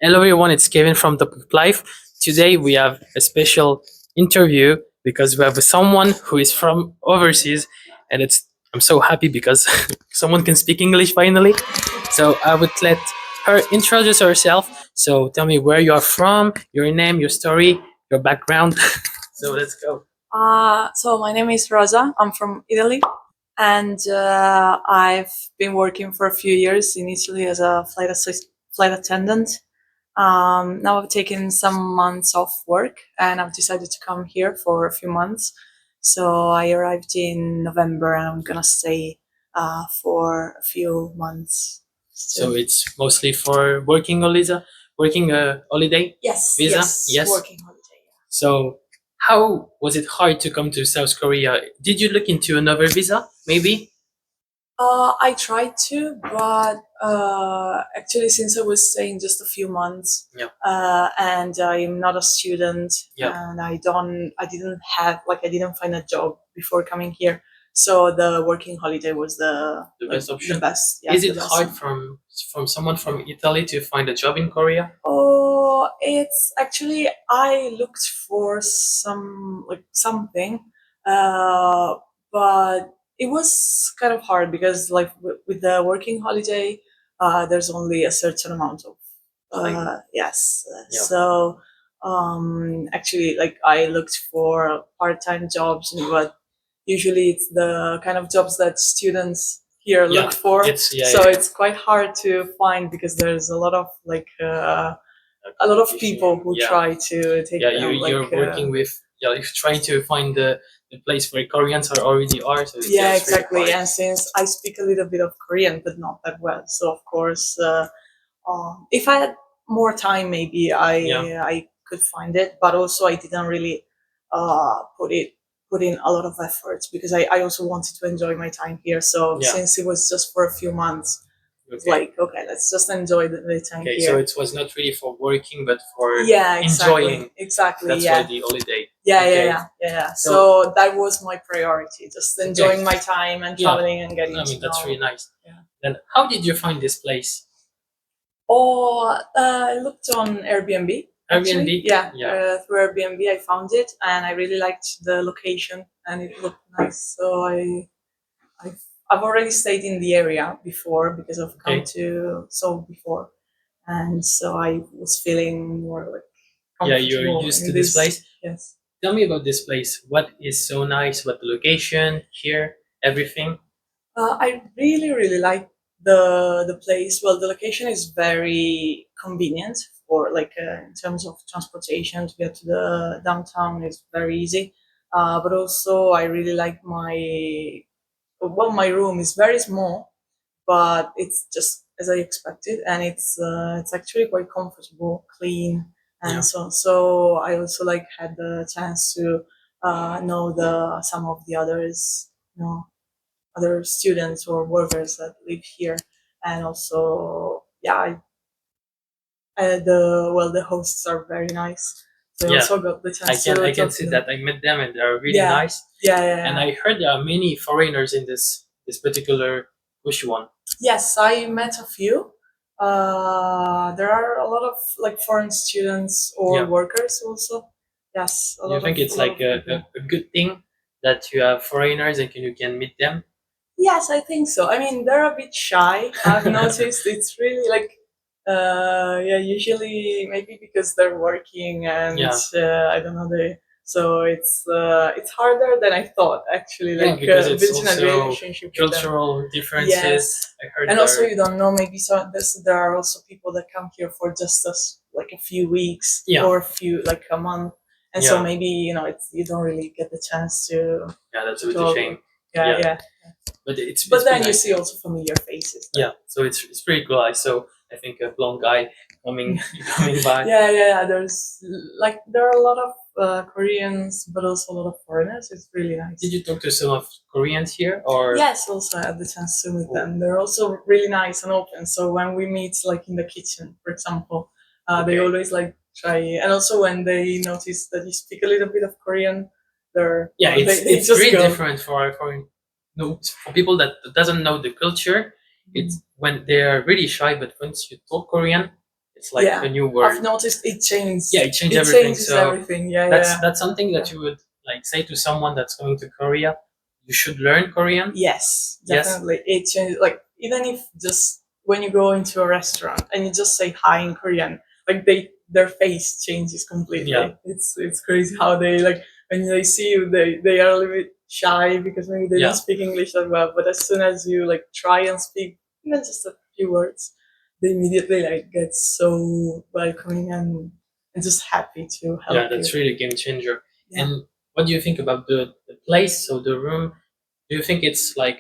Hello everyone, it's Kevin from the Monthliv. Today we have a special interview because we have someone who is from overseas, and I'm so happy because someone can speak English finally. So I would let her introduce herself. So tell me where you are from, your name, your story, your background. So let's go. So my name is Rosa. I'm from Italy, and I've been working for a few years in Italy as a flight attendant. Now I've taken some months off work, and I've decided to come here for a few months. So I arrived in November, and I'm gonna stay for a few months. So it's mostly for working holiday, working holiday Yes, visa. yes, working holiday. So how was it hard to come to South Korea? Did you look into another visa, maybe? I tried to, but actually, since I was staying just a few months, Yeah. and I'm not a student, Yeah. and I didn't find a job before coming here, so the working holiday was The best option. the best. Is the it best. hard from someone from Italy to find a job in Korea? Oh, it's actually I looked for something, but it was kind of hard because with the working holiday, there's only a certain amount of yes. Yeah. So actually, like I looked for part-time jobs, but usually it's the kind of jobs that students here Yeah, look for. So yeah. it's quite hard to find because there's a lot of a lot of people who Yeah. try to take Yeah, them. you're working with you're trying to find the place where Koreans are already are. So it's, Yeah, it's really exactly. hard. And since I speak a little bit of Korean, but not that well, so of course, if I had more time, maybe I could find it. But also, I didn't really put in a lot of efforts because I also wanted to enjoy my time here. So Yeah. since it was just for a few months, it's Okay. like okay, let's just enjoy the time Okay, here. so it was not really for working, but for Yeah, exactly, enjoying. exactly. That's Yeah. why the holiday. Yeah, Okay. yeah. So- So that was my priority, just enjoying my time and Yeah. traveling and getting I mean, to that's know. really nice. Yeah. Then how did you find this place? Or I looked on Airbnb. Actually. Airbnb? Yeah, Yeah. through Airbnb I found it, and I really liked the location, and it looked nice. So I've, I've already stayed in the area before because I've come Okay. to Seoul before, and so I was feeling more like Yeah, comfortable. you're used in to this place. Yes. Tell me about this place. What is so nice? What the location here? Everything? I really like the place. Well, the location is very convenient for in terms of transportation to get to the downtown is very easy. But also, I really like my room is very small, but it's just as I expected, and it's actually quite comfortable, clean, and Yeah. so on. So I also had the chance to know the some of the others, other students or workers that live here, and also the hosts are very nice. So I Yeah. also got the chance to I can talk see to that. them. I met them and they're really Yeah. nice. Yeah. And I heard there are many foreigners in this particular Bush one. Yes, I met a few. There are a lot of foreign students or Yeah. workers also. Yes, You think it's like a good thing that you have foreigners and you can meet them? Yes, I think so. I mean, they're a bit shy. I've noticed it's really usually maybe because they're working and Yeah. I don't know so it's harder than I thought actually. Yeah, because it's building a also relationship with them. cultural differences. Yes. I heard And also there- you don't know maybe there are also people that come here for just a few weeks Yeah. or a month, and so Yeah. maybe you don't really get the chance to Yeah, that's a bit talk. a shame. Yeah. But it's But then pretty you nice. see also familiar faces. Yeah, so it's pretty cool. I saw I think a blonde guy coming by. Yeah. There are a lot of Koreans, but also a lot of foreigners. It's really nice. Did you talk to some of Koreans here or? Yes, also I had the chance to meet them. They're also really nice and open. So when we meet, in the kitchen, for example, they Okay. always try. And also when they notice that you speak a little bit of Korean, Yeah, they it's just really go. different for people that doesn't know the culture. It's when they are really shy, but once you talk Korean, it's like Yeah. a new word. I've noticed it changes. Yeah, it changed It everything. changes So everything. Yeah, that's yeah. that's something that you would like say to someone that's going to Korea. You should learn Korean. Yes, Yes. definitely. It changes. Like even if just when you go into a restaurant and you just say hi in Korean, like their face changes completely. Yeah. It's crazy how they like when they see you, they are a little bit shy because maybe they Yeah. don't speak English that well. But as soon as you like try and speak even just a few words, they immediately like get so welcoming and just happy to help Yeah, that's you. really a game changer. Yeah. And what do you think about the place? So the room, do you think it's like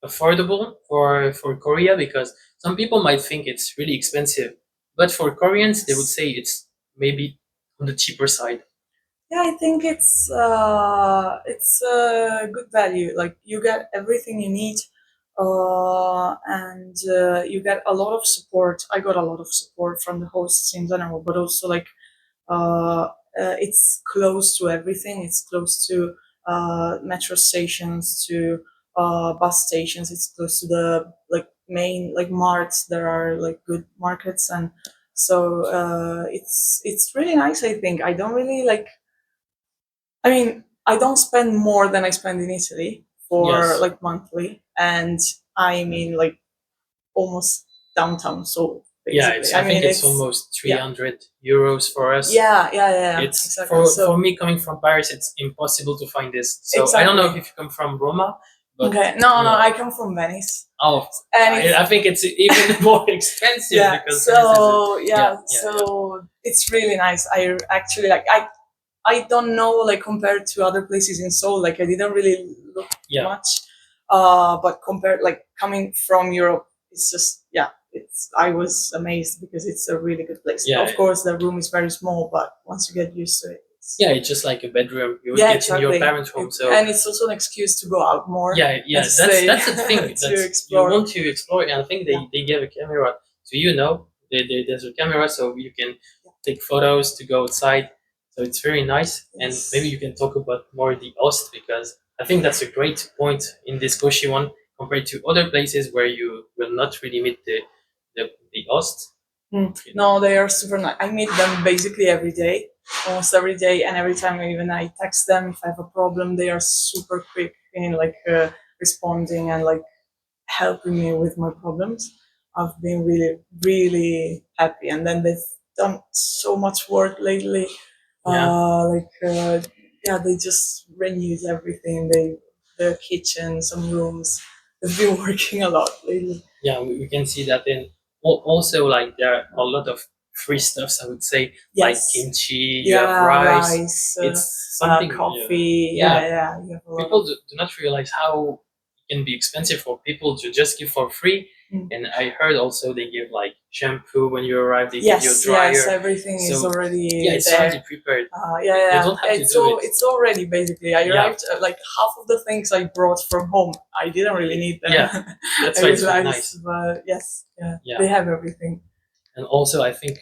affordable for Korea? Because some people might think it's really expensive, but for Koreans, they would say it's maybe on the cheaper side. Yeah, I think it's a good value. Like you get everything you need, and you get a lot of support. I got a lot of support from the hosts in general, but also like it's close to everything. It's close to metro stations, to bus stations. It's close to the like main like marts. There are like good markets, and so it's really nice. I think I don't really like. I mean, I don't spend more than I spend in Italy for Yes. like monthly, and I mean like almost downtown. So Yeah, basically, I think it's almost yeah. 300 euros for us. Yeah. It's Exactly. for me coming from Paris, it's impossible to find this. So I don't know if you come from Roma, but Okay, no, I come from Venice. oh, And I think it's even more expensive yeah, because so yeah, so it's really nice. I actually like I don't know like compared to other places in Seoul, like I didn't really look Yeah. much. But compared like coming from Europe, it's just yeah, it's I was amazed because it's a really good place. Yeah. Of course the room is very small, but once you get used to it, yeah, it's just like a bedroom. You would yeah, get in your exactly. parents' home. So and it's also an excuse to go out more. yeah, and to that's stay- that's the thing. to That's, you explore. want to explore, and I think they gave a camera. So there's a camera, so you can take photos to go outside. So it's very nice, and Yes. maybe you can talk about more the Ost because I think that's a great point in this Koshi one compared to other places where you will not really meet the Ost. No, they are super nice. I meet them basically every day, almost every day, and every time even I text them if I have a problem, they are super quick in like responding and like helping me with my problems. I've been really happy, and then they've done so much work lately. Yeah, they just renewed everything. The kitchen, some rooms. They've been working a lot lately. Yeah, we can see that in also like there are a lot of free stuffs. I would say like Yes. kimchi. You have rice. It's something. Coffee. Yeah. Yeah. You have a lot People of- do not realize how it can be expensive for people to just give for free. Mm. And I heard also they give like shampoo when you arrive. They give you a Yes, dryer. yes, everything is So, already Yeah, it's there. already prepared. Yeah. You don't have to it's do all it. it's already basically. I Yeah. arrived like half of the things I brought from home. I didn't really need them. Yeah, that's I why it's really realized, nice. but yes, yeah, Yeah. they have everything. And also, I think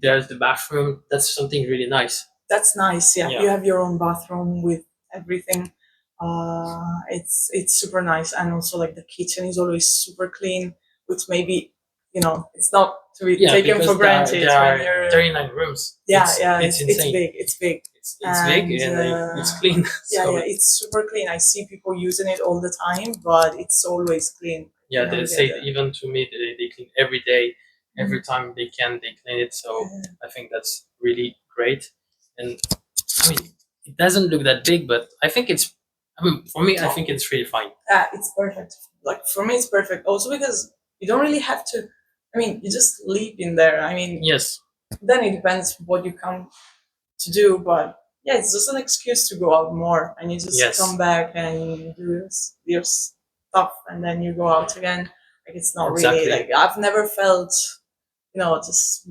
there's the bathroom. That's something really nice. That's nice. Yeah, Yeah. you have your own bathroom with everything. It's super nice, and also like the kitchen is always super clean, which maybe it's not to be taken because for granted. There are when you're, 39 rooms. yeah, it's insane. big. It's big. It's big and it's clean. So, It's super clean. I see people using it all the time, but it's always clean. yeah, they say even to me they clean every day, every time they can they clean it. So I think that's really great. And I mean, it doesn't look that big, but I think it's. I mean, for me, I think it's really fine. It's perfect. Like for me, it's perfect. Also because you don't really have to. I mean, you just live in there. I mean, Yes. then it depends what you come to do, but yeah, it's just an excuse to go out more, and you just come back and do your stuff, and then you go out again. Like it's not really like I've never felt, just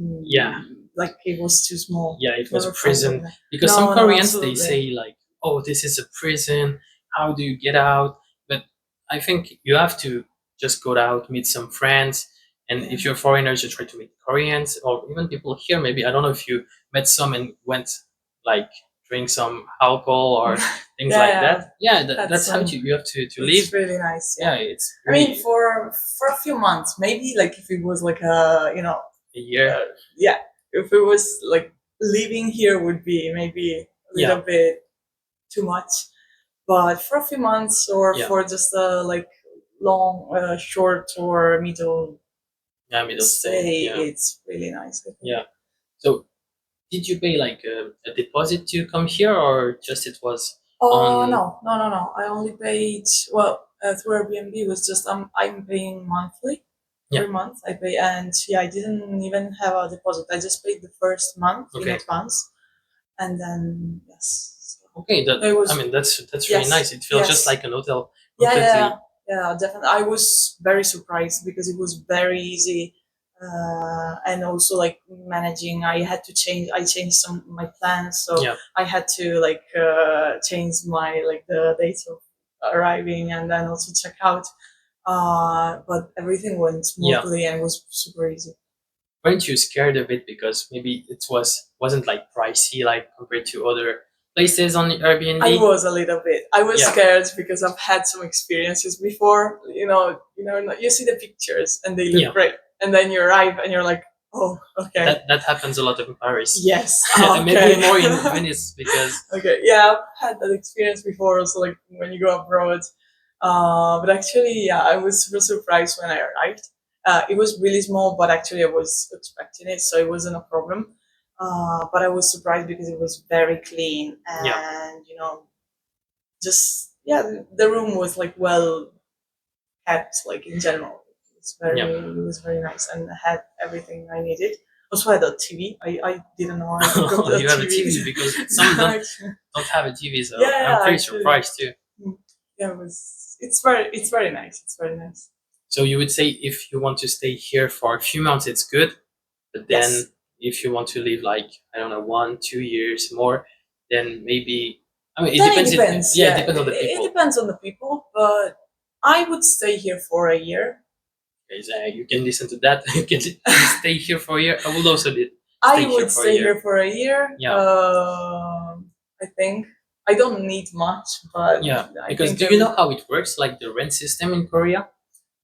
like it was too small. Yeah, it was Never a felt prison like that. because No, some no, Koreans they absolutely. say like, "Oh, this is a prison. How do you get out?" But I think you have to just go out, meet some friends, and if you're foreigners, you try to meet Koreans or even people here. Maybe I don't know if you met some and went like drink some alcohol or things like that. Yeah, that's how you have to live. It's really nice. Yeah, it's. I mean, for a few months, maybe like if it was like a a year. Yeah, if it was like living here would be maybe a little bit too much, but for a few months or for just a like long, short or middle middle stay, yeah. it's really nice. I think. Yeah. So did you pay like a deposit to come here, or just it was Oh on? no. I only paid through Airbnb. It was just I'm paying monthly. Every month I pay, and I didn't even have a deposit. I just paid the first month in advance, and then yes. Okay, that It was, I mean that's really nice. It feels just like an hotel. Yeah, definitely. I was very surprised because it was very easy, and also like managing. I changed some my plans, so I had to like change my like the dates of arriving and then also check out. But everything went smoothly and was super easy. Weren't you scared a bit because maybe it wasn't like pricey like compared to other places on Airbnb? I was a little bit. I was scared because I've had some experiences before. You see the pictures and they look great, and then you arrive and you're like, oh, okay. That happens a lot in Paris. Yes, and maybe more in Venice because. Okay, yeah, I've had that experience before. Also, like when you go abroad. But actually, yeah, I was super surprised when I arrived. It was really small, but actually I was expecting it, so it wasn't a problem. But I was surprised because it was very clean and just the room was like well kept, like in general. It was very nice and had everything I needed. Also had a TV. I didn't know I could go to you have a TV because some don't have a TV, so I'm pretty surprised too. Yeah, it's very nice. It's very nice. So you would say if you want to stay here for a few months, it's good, but then if you want to live like I don't know 1-2 years more, then maybe it depends. It depends on the people. It depends on the people, but I would stay here for a year. You can listen to that. You can stay here for a year. I would also stay here for a year. Yeah. I think I don't need much, but because do you know how it works, like the rent system in Korea?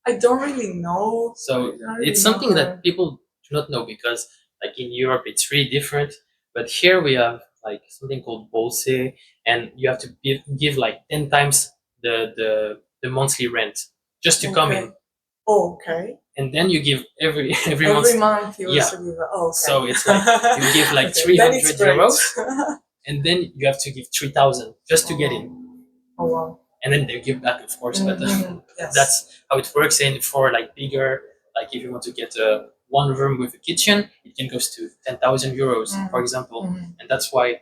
I don't really know. So it's something that people do not know because, like in Europe, it's really different. But here we have like something called bolse, and you have to give like 10 times the monthly rent just to come in. Okay. And then you give every month. You also give. Okay. So it's like you give like 300 euros, and then you have to give 3,000 just to get in. Oh wow. And then they give back, of course, but that's how it works. And for like bigger, like if you want to get a one room with a kitchen, it can goes to 10,000 euros, for example. And that's why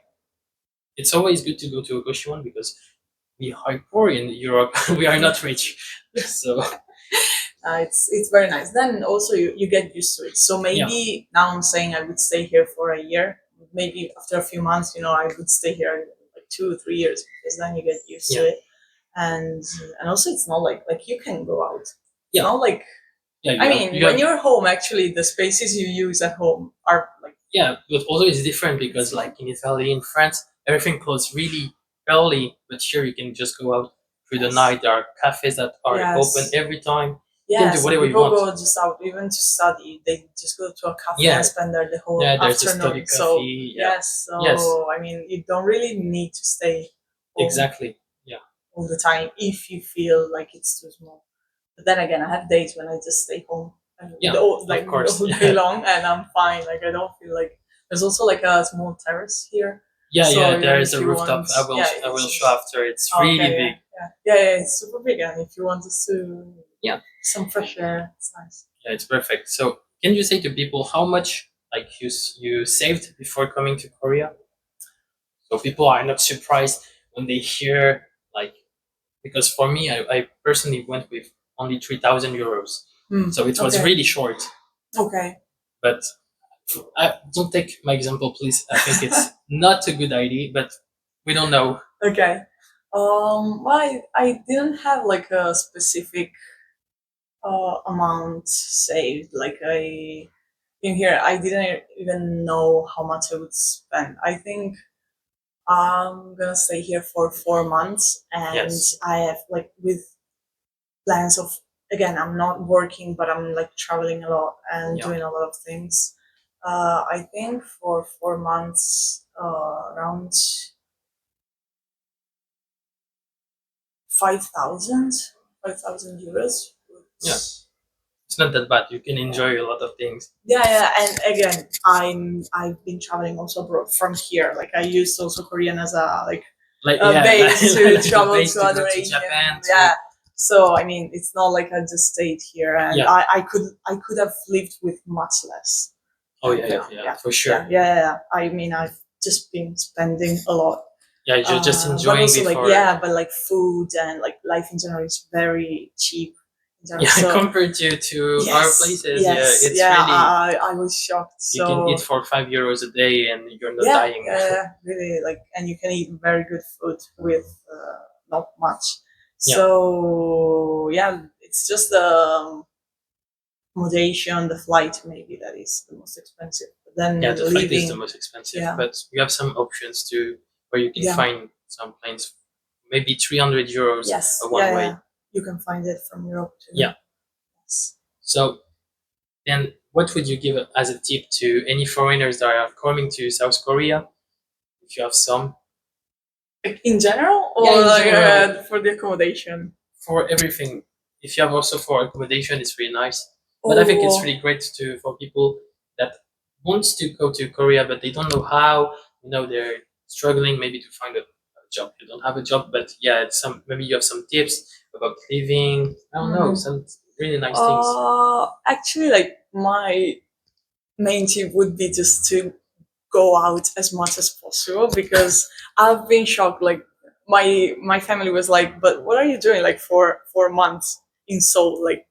it's always good to go to a cushy one because we are poor in Europe. We are not rich, so. It's very nice. Then also you get used to it. So maybe now I'm saying I would stay here for a year. Maybe after a few months, I would stay here like 2 or 3 years because then you get used to it. And also it's not like you can go out. It's not like when you're home, actually the spaces you use at home are like but also it's different because like in Italy, in France, everything closes really early, but here you can just go out through the night. There are cafes that are open every time. You can do whatever you want. People go just out even to study. They just go to a cafe and spend there the whole there's afternoon. A study cafe. You don't really need to stay home exactly all the time if you feel like it's too small. But then again, I have days when I just stay home of course. all day long, and I'm fine. Like I don't feel like there's also like a small terrace here. There is a rooftop. I will show after. It's really big. It's super big, and if you want to some fresh air, it's nice. Yeah, it's perfect. So can you say to people how much like you saved before coming to Korea? So people are not surprised when they hear like, because for me, I personally went with only 3,000 euros. So it was really short. Okay. But don't take my example, please. I think it's not a good idea, but we don't know. Okay. I didn't have like a specific amount saved. Like in here, I didn't even know how much I would spend. I think I'm gonna stay here for 4 months, and I have like with plans of again. I'm not working, but I'm like traveling a lot and doing a lot of things. I think for 4 months, around 5,000, 5,000 euros. Yeah. It's not that bad. You can enjoy a lot of things. Yeah, and again, I've been traveling also abroad from here. Like I used also Korean as a Like a yeah, base like to the travel base to to other go to Asian. Japan. Yeah. So I mean, it's not like I just stayed here, and Yeah. I could have lived with much less. Oh yeah, for sure. Yeah. I mean, I've just been spending a lot. Yeah, you're just But enjoying also before. but like food and like life in general is very cheap. Yeah, So compared to our places, yes, it's really I was shocked. you can So eat for €5 a day and you're not dying. really, like, and you can eat very good food with not much. Yeah. So yeah, it's just the accommodation, the flight maybe that is the most expensive. But then Yeah, the flight is the leaving, most expensive, yeah. but we have some options too where you can Yeah. find some planes, maybe €300 yes, a one way. you can find it from Europe too. Yeah. Yes. So, then what would you give as a tip to any foreigners that are coming to South Korea? If you have some, Like in general, or Yeah, in like general. for the accommodation? for everything. If you have also for accommodation, it's really nice. But I think it's really great to for people that wants to go to Korea but they don't know how. They're struggling maybe to find a job. You don't have a job, but yeah, it's some maybe you have some tips about living. I don't know, some really nice things. Actually, like my main tip would be just to go out as much as possible because I've been shocked. Like my family was like, "But what are you doing? Like for 4 months in Seoul? Like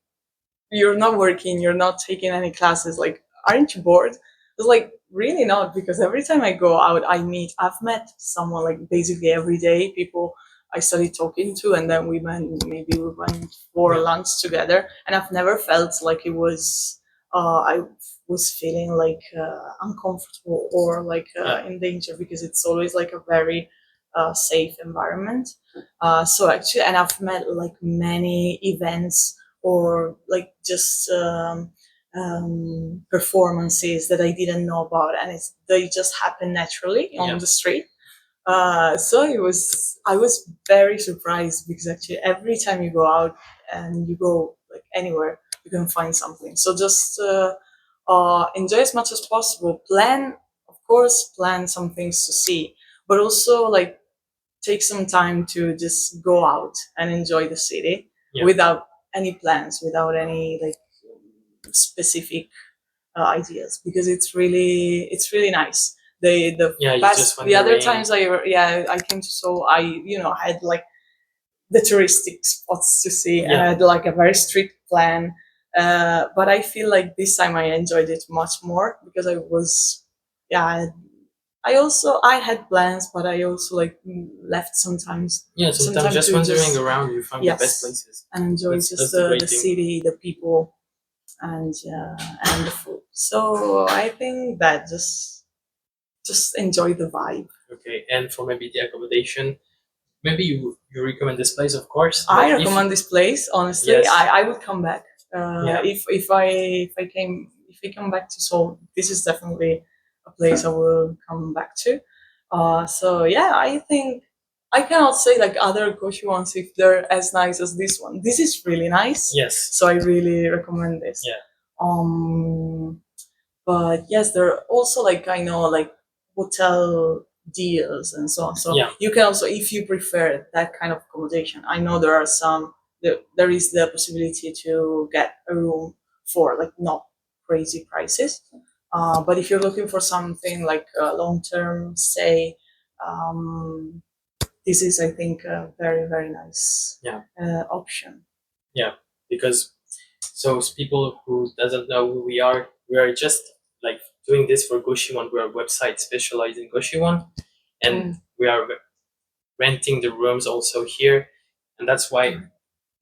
you're not working, you're not taking any classes. Like aren't you bored?" I was like, "Really not," because every time I go out, I've met someone like basically every day. People I started talking to, and then we went for lunch together, and I've never felt like it was. I was feeling like uncomfortable or like in danger because it's always like a very safe environment. So actually, and I've met like many events or like just performances that I didn't know about, and they just happen naturally on the street. So I was very surprised because actually every time you go out and you go like anywhere, you can find something. So just enjoy as much as possible. Of course, plan some things to see, but also like take some time to just go out and enjoy the city without any plans, without any like specific ideas, because it's really nice. The other times I came to Seoul, I had like the touristic spots to see, and I had like a very strict plan. But I feel like this time I enjoyed it much more because I had plans, but I also like left sometimes. Yeah, sometimes just wandering around, you find the best places and enjoy that's the great the thing. city, the people, and the food. So I think that just enjoy the vibe. Okay, and for maybe the accommodation, maybe you recommend this place, of course. I recommend this place. Honestly, Yes. I would come back. If I come back to Seoul, this is definitely a place I will come back to. So yeah, I think I cannot say like other Goshi ones if they're as nice as this one. This is really nice. Yes. So I really recommend this. Yeah. But yes, there are also like I know like hotel deals and so on. So you can also, if you prefer that kind of accommodation, I know there are some. There is the possibility to get a room for like not crazy prices. But if you're looking for something like a long-term stay, this is, I think, a very, very nice option. Yeah, because people who doesn't know who we are just like doing this for Goshiwon. We're a website specialized in Goshiwon, and we are renting the rooms also here, and that's why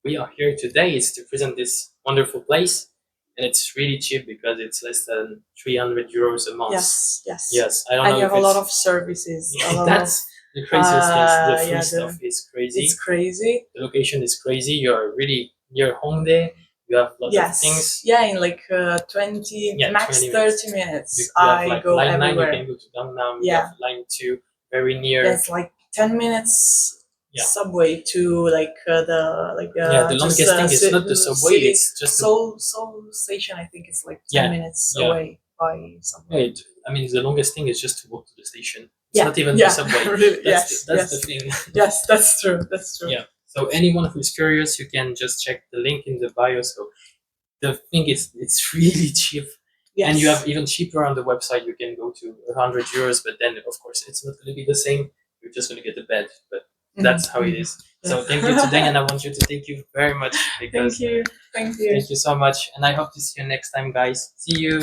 we are here today is to present this wonderful place, and it's really cheap because it's less than €300 a month. Yes. I don't know. And you if have a lot of services. That's the craziest things. The free stuff is crazy. It's crazy. The location is crazy. You're really near Hongdae. You have lots of Yes. things. Yeah, in like 20, Yeah, max 20 30 minutes. You have I like go line 9, you everywhere. can go to Gangnam. You Yeah. have line 2, very near. That's like 10 minutes Yeah. subway to like Yeah, the longest thing is not the subway, city. it's just the, Seoul station. I think it's like 10 Yeah, minutes yeah. away by subway. Right. I mean, the longest thing is just to walk to the station. It's Yeah, not even yeah, the subway. really, That's yes, the thing. Yes, that's true. That's true. Yeah. So anyone who's curious, you can just check the link in the bio. So the thing is, it's really cheap. Yes. And you have even cheaper on the website. You can go to 100 euros, but then of course it's not going to be the same. You're just going to get a bed, but that's how it is. So thank you today, and I want you to thank you very much because Thank you. thank you so much, and I hope to see you next time, guys. See you.